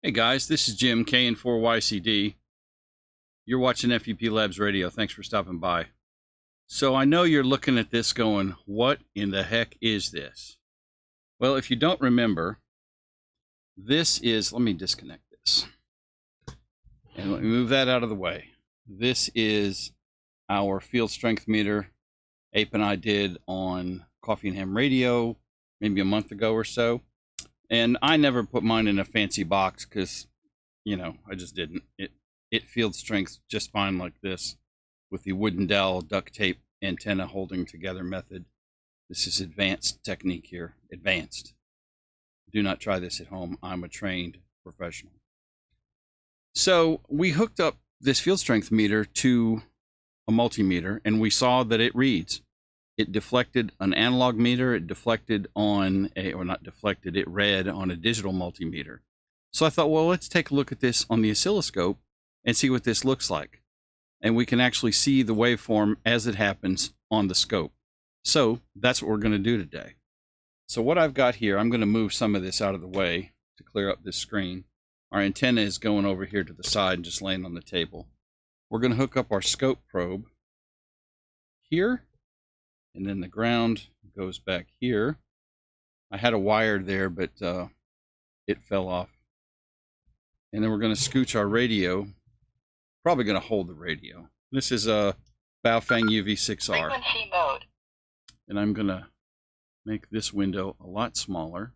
Hey guys, this is Jim, KN4YCD. You're watching FUP Labs Radio. Thanks for stopping by. So I know you're looking at this going, what in the heck is this? Well, if you don't remember, this is, let me disconnect this. And let me move that out of the way. This is our field strength meter Ape and I did on Coffee and Ham Radio maybe a month ago or so. And I never put mine in a fancy box because, you know, I just didn't. It field strengths just fine like this with the wooden dowel duct tape antenna holding together method. This is advanced technique here. Advanced. Do not try this at home. I'm a trained professional. So we hooked up this field strength meter to a multimeter and we saw that it reads. It deflected an analog meter, it deflected on a, or not deflected, it read on a digital multimeter. So I thought, well, let's take a look at this on the oscilloscope and see what this looks like. And we can actually see the waveform as it happens on the scope. So that's what we're going to do today. So what I've got here, I'm going to move some of this out of the way to clear up this screen. Our antenna is going over here to the side and just laying on the table. We're going to hook up our scope probe here. And then the ground goes back here. I had a wire there, but it fell off. And then we're going to scooch our radio. Probably going to hold the radio. This is a Baofeng UV6R. Frequency mode. And I'm going to make this window a lot smaller.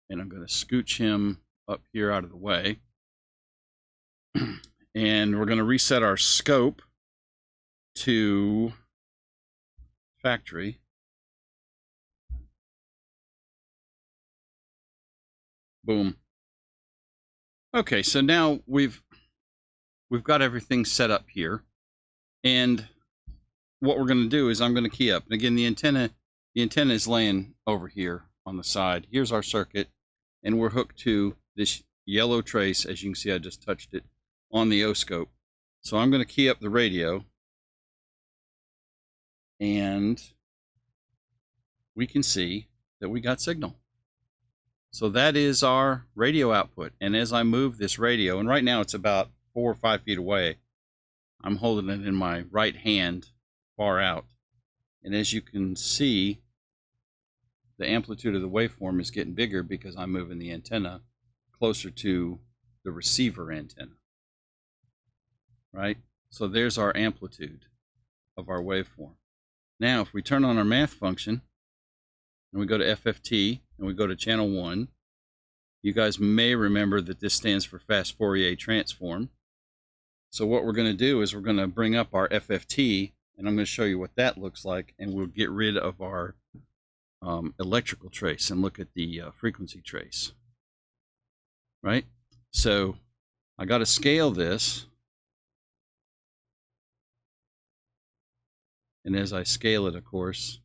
And I'm going to scooch him up here out of the way. And we're going to reset our scope to factory. Boom. Okay, so now we've got everything set up here, and what we're going to do is I'm going to key up. And again, the antenna is laying over here on the side. Here's our circuit, and we're hooked to this yellow trace. As you can see, I just touched it on the oscilloscope. So I'm going to key up the radio. And we can see that we got signal. So that is our radio output. And as I move this radio, and right now it's about 4 or 5 feet away, I'm holding it in my right hand far out. And as you can see, the amplitude of the waveform is getting bigger because I'm moving the antenna closer to the receiver antenna. Right? So there's our amplitude of our waveform. Now, if we turn on our math function, and we go to FFT, and we go to channel 1, you guys may remember that this stands for fast Fourier transform. So what we're going to do is we're going to bring up our FFT, and I'm going to show you what that looks like, and we'll get rid of our electrical trace and look at the frequency trace. Right? So I got to scale this. And as I scale it, of course,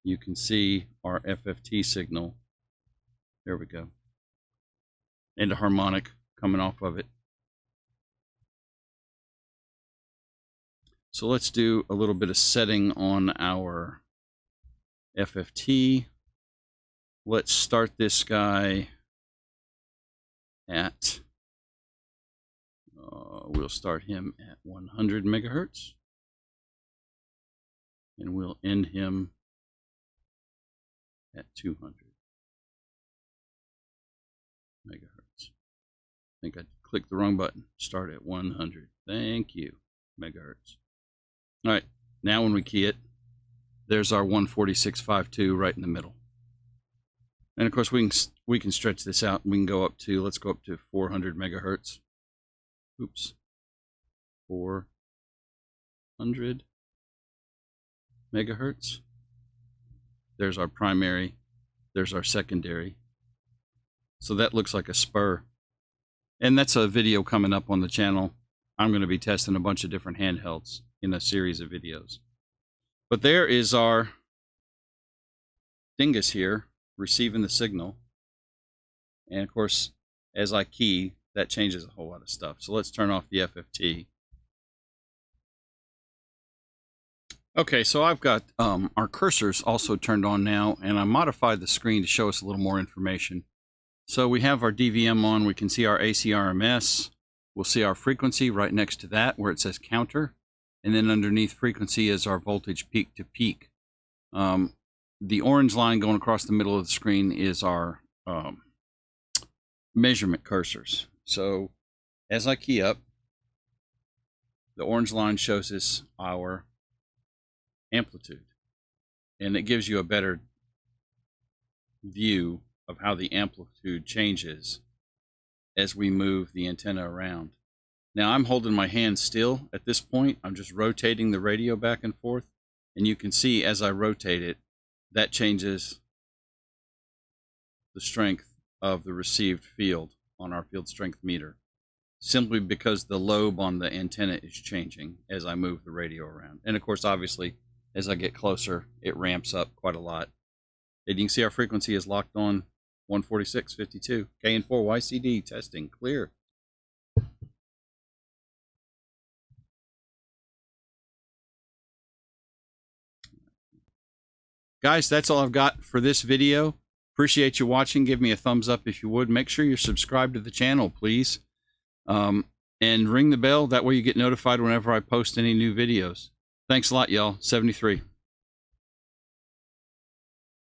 you can see our FFT signal. There we go. And a harmonic coming off of it. So let's do a little bit of setting on our FFT. Let's start this guy at we'll start him at 100 megahertz, and we'll end him at 200 megahertz. I think I clicked the wrong button. Start at 100. Thank you, megahertz. All right, now when we key it, there's our 146.52 right in the middle. And of course, we can stretch this out, and we can go up to, let's go up to 400 megahertz. Oops. 400 megahertz. There's our primary. There's our secondary. So that looks like a spur. And that's a video coming up on the channel. I'm going to be testing a bunch of different handhelds in a series of videos. But there is our dingus here receiving the signal. And of course, as I key, that changes a whole lot of stuff. So let's turn off the FFT. Okay, so I've got our cursors also turned on now, and I modified the screen to show us a little more information. So we have our DVM on. We can see our ACRMS. We'll see our frequency right next to that where it says counter. And then underneath frequency is our voltage peak to peak. The orange line going across the middle of the screen is our measurement cursors. So as I key up, the orange line shows us our amplitude, and it gives you a better view of how the amplitude changes as we move the antenna around. Now I'm holding my hand still at this point. I'm just rotating the radio back and forth, and you can see as I rotate it, that changes the strength of the received field on our field strength meter, simply because the lobe on the antenna is changing as I move the radio around. And of course, obviously, as I get closer, it ramps up quite a lot. And you can see our frequency is locked on 146.52. KN4 YCD testing clear. Guys, that's all I've got for this video. Appreciate you watching. Give me a thumbs up if you would. Make sure you're subscribed to the channel, please. And ring the bell. That way you get notified whenever I post any new videos. Thanks a lot, y'all. 73.